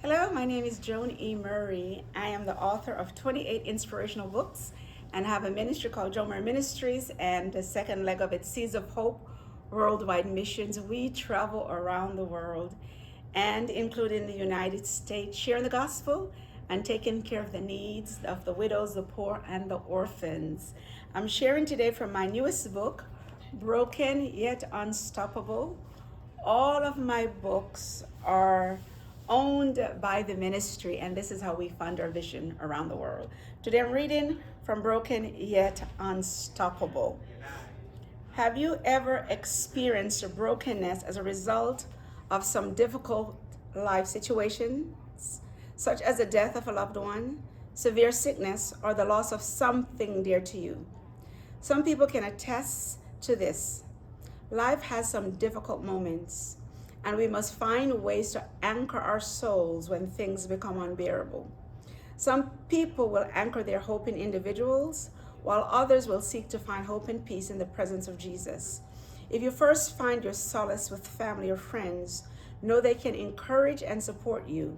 Hello, my name is Joan E. Murray. I am the author of 28 inspirational books and have a ministry called Joan Murray Ministries, and the second leg of it, Seeds of Hope Worldwide Missions. We travel around the world and including the United States, sharing the gospel and taking care of the needs of the widows, the poor, and the orphans. I'm sharing today from my newest book, Broken Yet Unstoppable. All of my books are owned by the ministry, and this is how we fund our vision around the world. Today I'm reading from Broken Yet Unstoppable. Have you ever experienced brokenness as a result of some difficult life situations, such as the death of a loved one, severe sickness, or the loss of something dear to you? Some people can attest to this. Life has some difficult moments, and we must find ways to anchor our souls when things become unbearable. Some people will anchor their hope in individuals, while others will seek to find hope and peace in the presence of Jesus. If you first find your solace with family or friends, know they can encourage and support you,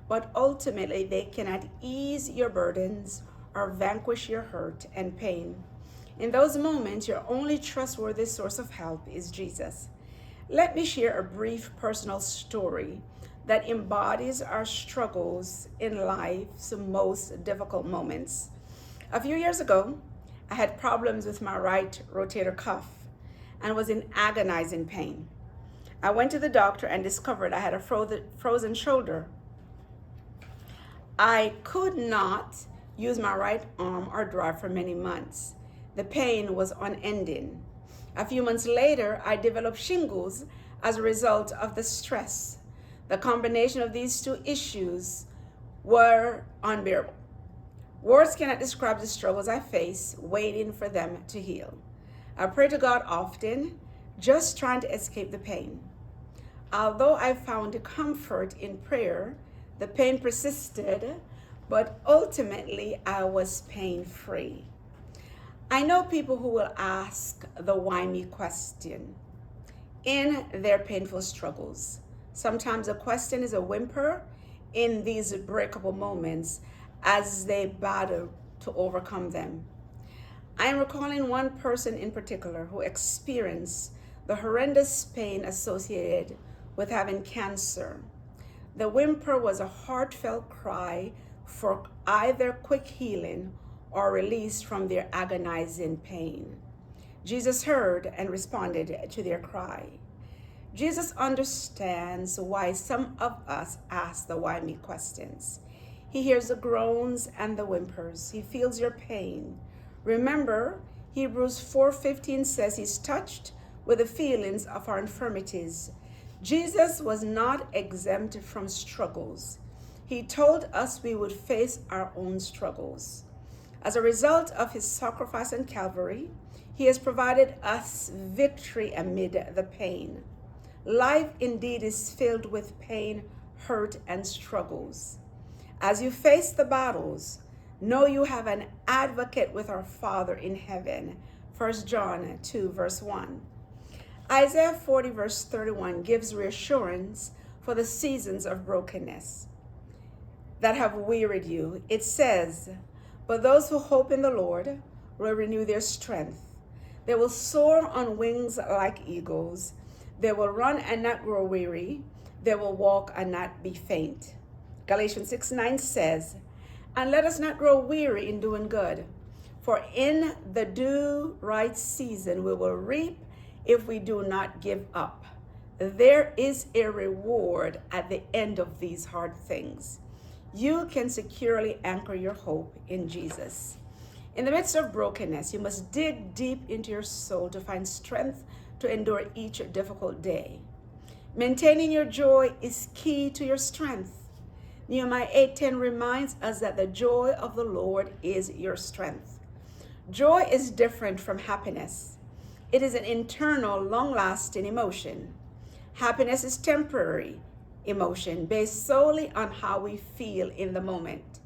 but ultimately they cannot ease your burdens or vanquish your hurt and pain. In those moments, your only trustworthy source of help is Jesus. Let me share a brief personal story that embodies our struggles in life's most difficult moments. A few years ago, I had problems with my right rotator cuff and was in agonizing pain. I went to the doctor and discovered I had a frozen shoulder. I could not use my right arm or drive for many months. The pain was unending. A few months later, I developed shingles as a result of the stress. The combination of these two issues were unbearable. Words cannot describe the struggles I face, waiting for them to heal. I pray to God often, just trying to escape the pain. Although I found comfort in prayer, the pain persisted, but ultimately I was pain-free. I know people who will ask the why me question in their painful struggles. Sometimes the question is a whimper in these breakable moments as they battle to overcome them. I am recalling one person in particular who experienced the horrendous pain associated with having cancer. The whimper was a heartfelt cry for either quick healing or release from their agonizing pain. Jesus heard and responded to their cry. Jesus understands why some of us ask the why me questions. He hears the groans and the whimpers. He feels your pain. Remember, Hebrews 4:15 says he's touched with the feelings of our infirmities. Jesus was not exempt from struggles. He told us we would face our own struggles. As a result of his sacrifice on Calvary, he has provided us victory amid the pain. Life indeed is filled with pain, hurt, and struggles. As you face the battles, know you have an advocate with our Father in heaven. 1 John 2, verse 1. Isaiah 40, verse 31 gives reassurance for the seasons of brokenness that have wearied you. It says, "But those who hope in the Lord will renew their strength. They will soar on wings like eagles. They will run and not grow weary. They will walk and not be faint." Galatians 6:9 says, "And let us not grow weary in doing good, for in the due right season we will reap if we do not give up." There is a reward at the end of these hard things. You can securely anchor your hope in Jesus. In the midst of brokenness, you must dig deep into your soul to find strength to endure each difficult day. Maintaining your joy is key to your strength. Nehemiah 8:10 reminds us that the joy of the Lord is your strength. Joy is different from happiness. It is an internal, long-lasting emotion. Happiness is temporary emotion based solely on how we feel in the moment.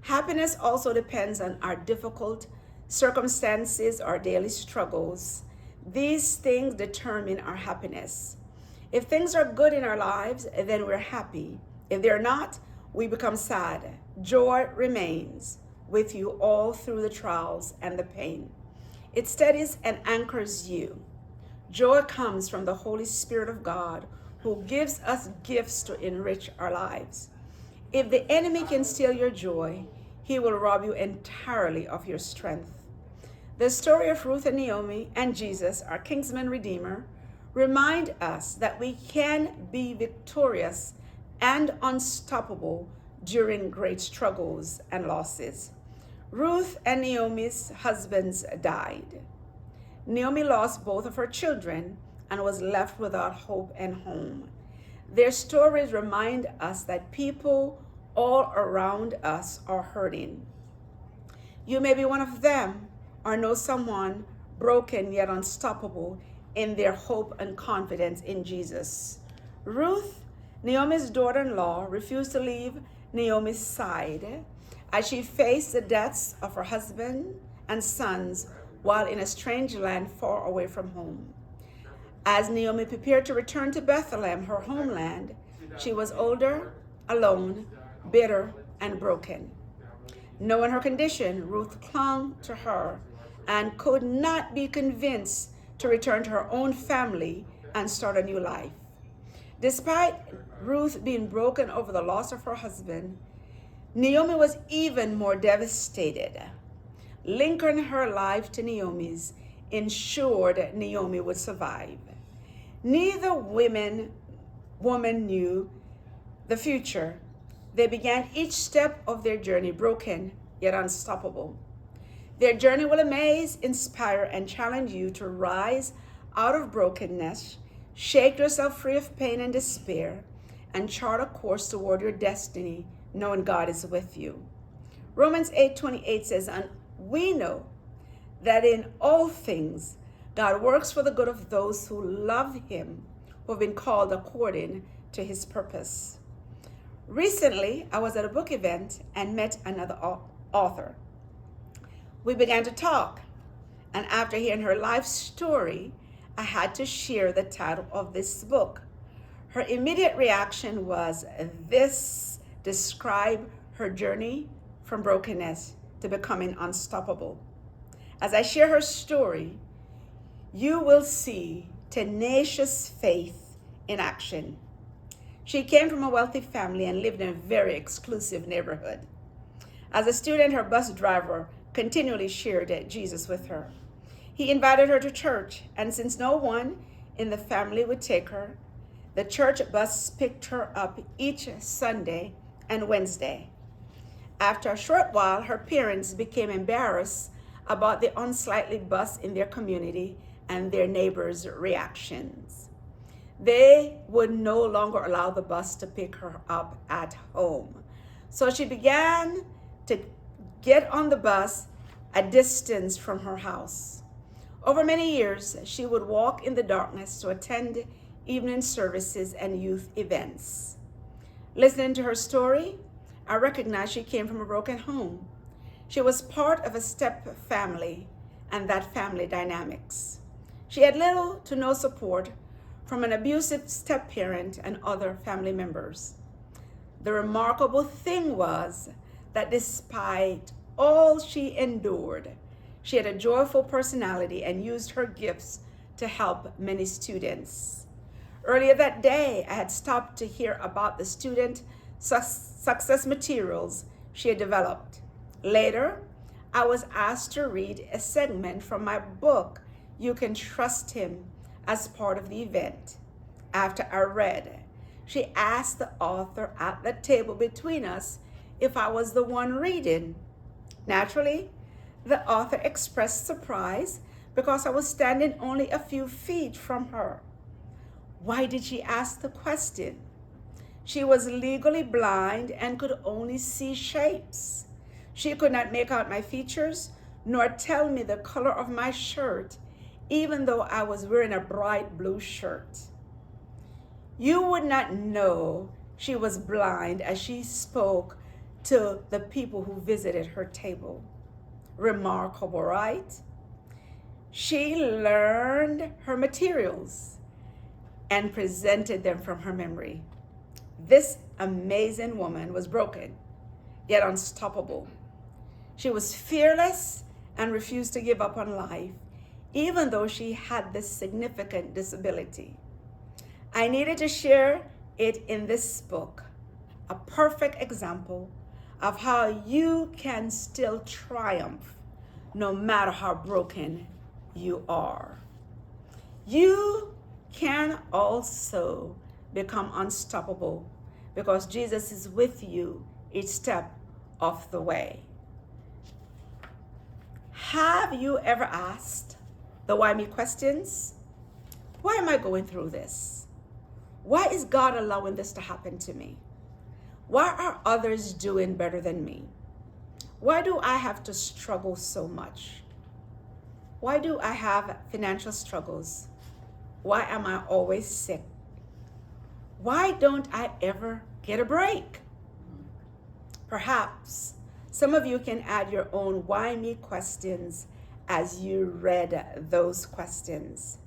Happiness also depends on our difficult circumstances, our daily struggles. These things determine our happiness. If things are good in our lives, then we're happy. If they're not, we become sad. Joy remains with you all through the trials and the pain. It steadies and anchors you. Joy comes from the Holy Spirit of God, who gives us gifts to enrich our lives. If the enemy can steal your joy, he will rob you entirely of your strength. The story of Ruth and Naomi and Jesus, our kinsman redeemer, remind us that we can be victorious and unstoppable during great struggles and losses. Ruth and Naomi's husbands died. Naomi lost both of her children and was left without hope and home. Their stories remind us that people all around us are hurting. You may be one of them or know someone broken yet unstoppable in their hope and confidence in Jesus. Ruth, Naomi's daughter-in-law, refused to leave Naomi's side as she faced the deaths of her husband and sons while in a strange land far away from home. As Naomi prepared to return to Bethlehem, her homeland, she was older, alone, bitter, and broken. Knowing her condition, Ruth clung to her and could not be convinced to return to her own family and start a new life. Despite Ruth being broken over the loss of her husband, Naomi was even more devastated. Linking her life to Naomi's ensured Naomi would survive. Neither woman knew the future. They began each step of their journey broken yet unstoppable. Their journey will amaze, inspire, and challenge you to rise out of brokenness, shake yourself free of pain and despair, and chart a course toward your destiny, knowing God is with you. Romans 8:28 says, "And we know that in all things God works for the good of those who love him, who have been called according to his purpose." Recently, I was at a book event and met another author. We began to talk, and after hearing her life story, I had to share the title of this book. Her immediate reaction was, "This describes her journey from brokenness to becoming unstoppable." As I share her story, you will see tenacious faith in action. She came from a wealthy family and lived in a very exclusive neighborhood. As a student, her bus driver continually shared Jesus with her. He invited her to church, and since no one in the family would take her, the church bus picked her up each Sunday and Wednesday. After a short while, her parents became embarrassed about the unsightly bus in their community and their neighbors' reactions. They would no longer allow the bus to pick her up at home. So she began to get on the bus a distance from her house. Over many years, she would walk in the darkness to attend evening services and youth events. Listening to her story, I recognized she came from a broken home. She was part of a step family and that family dynamics. She had little to no support from an abusive step parent and other family members. The remarkable thing was that despite all she endured, she had a joyful personality and used her gifts to help many students. Earlier that day, I had stopped to hear about the student success materials she had developed. Later, I was asked to read a segment from my book, "You Can Trust Him," as part of the event. After I read, she asked the author at the table between us if I was the one reading. Naturally, the author expressed surprise because I was standing only a few feet from her. Why did she ask the question? She was legally blind and could only see shapes. She could not make out my features nor tell me the color of my shirt, even though I was wearing a bright blue shirt. You would not know she was blind as she spoke to the people who visited her table. Remarkable, right? She learned her materials and presented them from her memory. This amazing woman was broken, yet unstoppable. She was fearless and refused to give up on life, even though she had this significant disability. I needed to share it in this book, a perfect example of how you can still triumph no matter how broken you are. You can also become unstoppable because Jesus is with you each step of the way. Have you ever asked the why me questions? Why am I going through this? Why is God allowing this to happen to me? Why are others doing better than me? Why do I have to struggle so much? Why do I have financial struggles? Why am I always sick? Why don't I ever get a break? Perhaps some of you can add your own why me questions as you read those questions.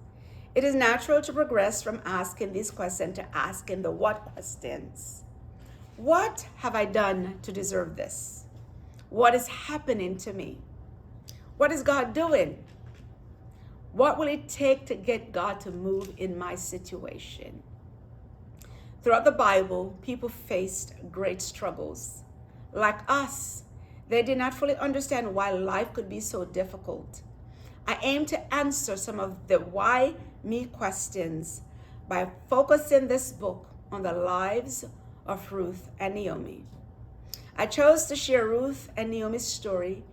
It is natural to progress from asking these questions to asking the what questions. What have I done to deserve this? What is happening to me? What is God doing? What will it take to get God to move in my situation? Throughout the Bible, people faced great struggles. Like us, they did not fully understand why life could be so difficult. I aim to answer some of the why me questions by focusing this book on the lives of Ruth and Naomi. I chose to share Ruth and Naomi's story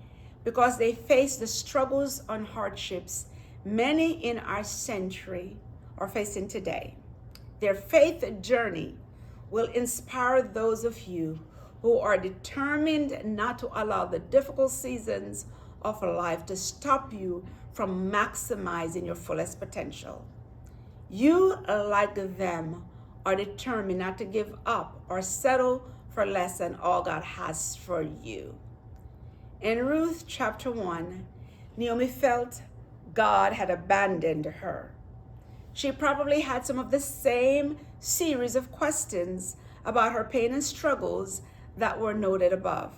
because they faced the struggles and hardships many in our century are facing today. Their faith journey will inspire those of you who are determined not to allow the difficult seasons of life to stop you from maximizing your fullest potential. You, like them, are determined not to give up or settle for less than all God has for you. In Ruth chapter 1, Naomi felt God had abandoned her. She probably had some of the same series of questions about her pain and struggles that were noted above.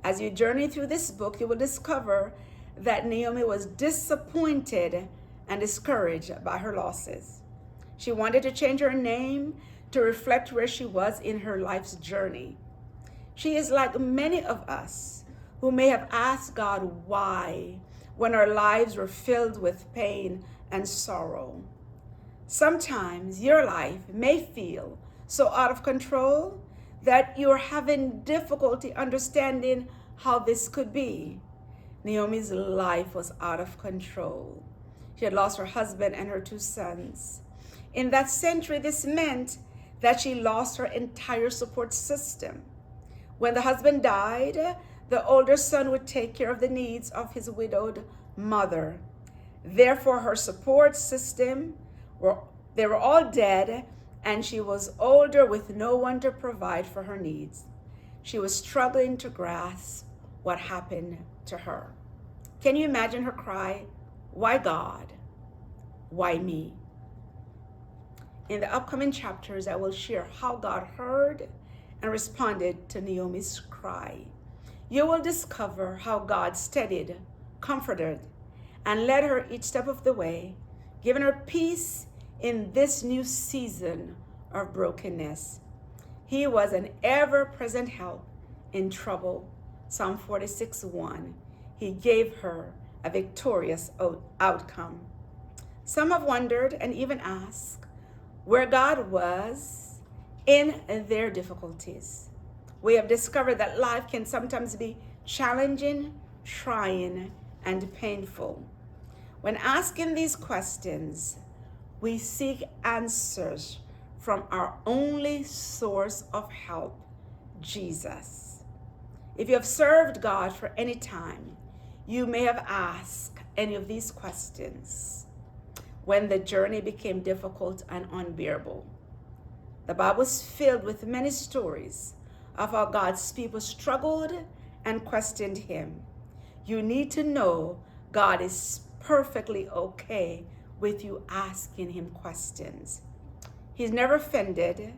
As you journey through this book, you will discover that Naomi was disappointed and discouraged by her losses. She wanted to change her name to reflect where she was in her life's journey. She is like many of us who may have asked God why when our lives were filled with pain and sorrow. Sometimes your life may feel so out of control that you're having difficulty understanding how this could be. Naomi's life was out of control. She had lost her husband and her 2 sons. In that century, this meant that she lost her entire support system. When the husband died, the older son would take care of the needs of his widowed mother. Therefore, her support system, they were all dead, and she was older with no one to provide for her needs. She was struggling to grasp what happened to her. Can you imagine her cry? Why God? Why me? In the upcoming chapters, I will share how God heard and responded to Naomi's cry. You will discover how God steadied, comforted, and led her each step of the way, giving her peace in this new season of brokenness. He was an ever-present help in trouble. Psalm 46:1. He gave her a victorious outcome. Some have wondered and even asked where God was in their difficulties. We have discovered that life can sometimes be challenging, trying, and painful. When asking these questions, we seek answers from our only source of help, Jesus. If you have served God for any time, you may have asked any of these questions when the journey became difficult and unbearable. The Bible is filled with many stories of how God's people struggled and questioned him. You need to know God is perfectly okay with you asking him questions. He's never offended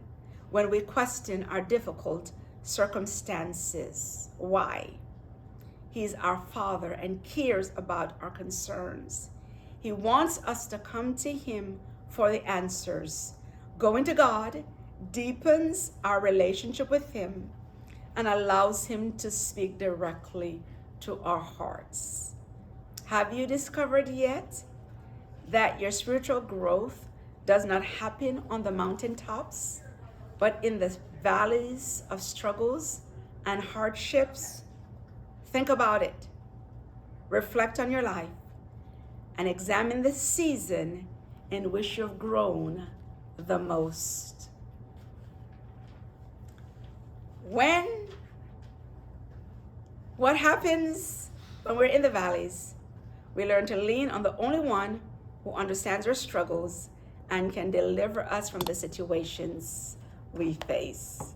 when we question our difficult circumstances. Why? He's our Father and cares about our concerns. He wants us to come to Him for the answers. Going to God deepens our relationship with Him and allows Him to speak directly to our hearts. Have you discovered yet that your spiritual growth does not happen on the mountaintops, but in the valleys of struggles and hardships? Think about it. Reflect on your life and examine the season in which you've grown the most. What happens when we're in the valleys? We learn to lean on the only one who understands our struggles and can deliver us from the situations we face.